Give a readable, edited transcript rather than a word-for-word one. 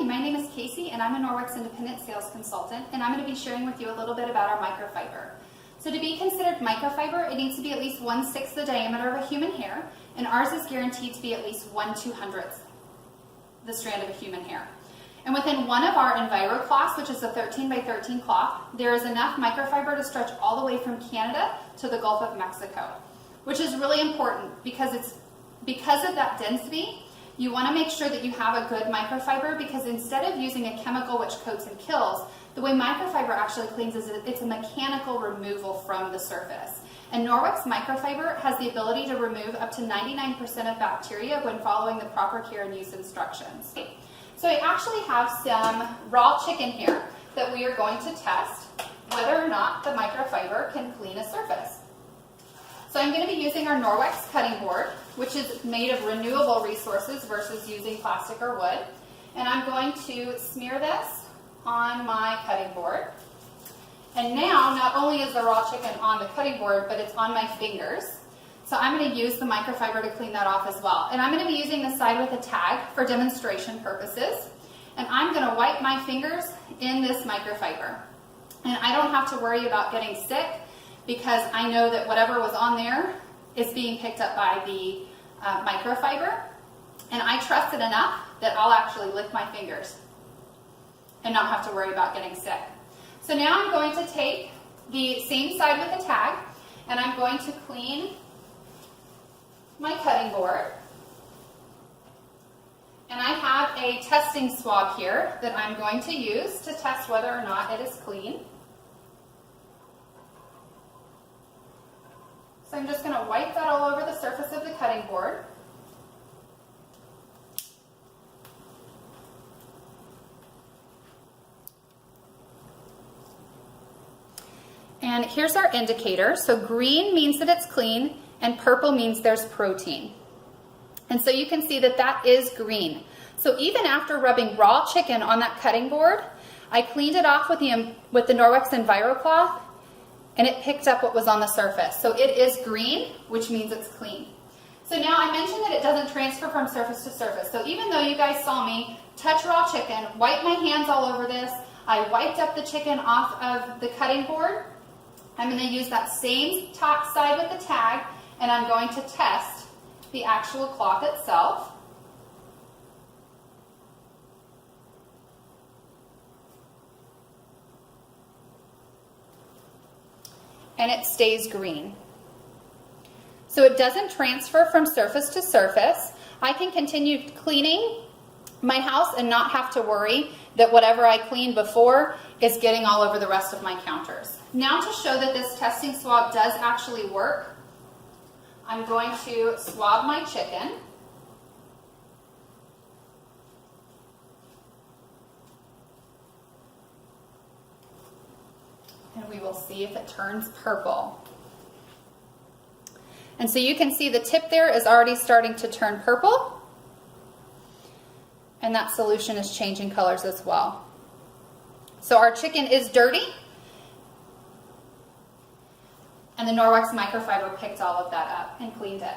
my name is Casey and I'm a Norwex independent sales consultant, and I'm going to be sharing with you a little bit about our microfiber. So to be considered microfiber, it needs to be at least 1/6 the diameter of a human hair, and ours is guaranteed to be at least 1/200th the strand of a human hair. And within one of our EnviroCloths, which is a 13 by 13 cloth, there is enough microfiber to stretch all the way from Canada to the Gulf of Mexico, which is really important because of that density. You want to make sure that you have a good microfiber, because instead of using a chemical which coats and kills, the way microfiber actually cleans is it's a mechanical removal from the surface. And Norwex microfiber has the ability to remove up to 99% of bacteria when following the proper care and use instructions. So I actually have some raw chicken here that we are going to test whether or not the microfiber can clean a surface. So I'm going to be using our Norwex cutting board, which is made of renewable resources versus using plastic or wood. And I'm going to smear this on my cutting board. And now, not only is the raw chicken on the cutting board, but it's on my fingers. So I'm going to use the microfiber to clean that off as well. And I'm going to be using the side with a tag for demonstration purposes. And I'm going to wipe my fingers in this microfiber. And I don't have to worry about getting sick, because I know that whatever was on there is being picked up by the microfiber. And I trust it enough that I'll actually lick my fingers and not have to worry about getting sick. So now I'm going to take the same side with the tag, and I'm going to clean my cutting board. And I have a testing swab here that I'm going to use to test whether or not it is clean. So I'm just going to wipe that all over the surface of the cutting board. And here's our indicator. So green means that it's clean, and purple means there's protein. And so you can see that that is green. So even after rubbing raw chicken on that cutting board, I cleaned it off with the Norwex EnviroCloth, and it picked up what was on the surface. So it is green, which means it's clean. So now I mentioned that it doesn't transfer from surface to surface. So even though you guys saw me touch raw chicken, wipe my hands all over this, I wiped up the chicken off of the cutting board, I'm going to use that same top side with the tag, and I'm going to test the actual cloth itself. And it stays green. So it doesn't transfer from surface to surface. I can continue cleaning my house and not have to worry that whatever I cleaned before is getting all over the rest of my counters. Now, to show that this testing swab does actually work, I'm going to swab my chicken. And we will see if it turns purple. And so you can see the tip there is already starting to turn purple. And that solution is changing colors as well. So our chicken is dirty, and the Norwex microfiber picked all of that up and cleaned it.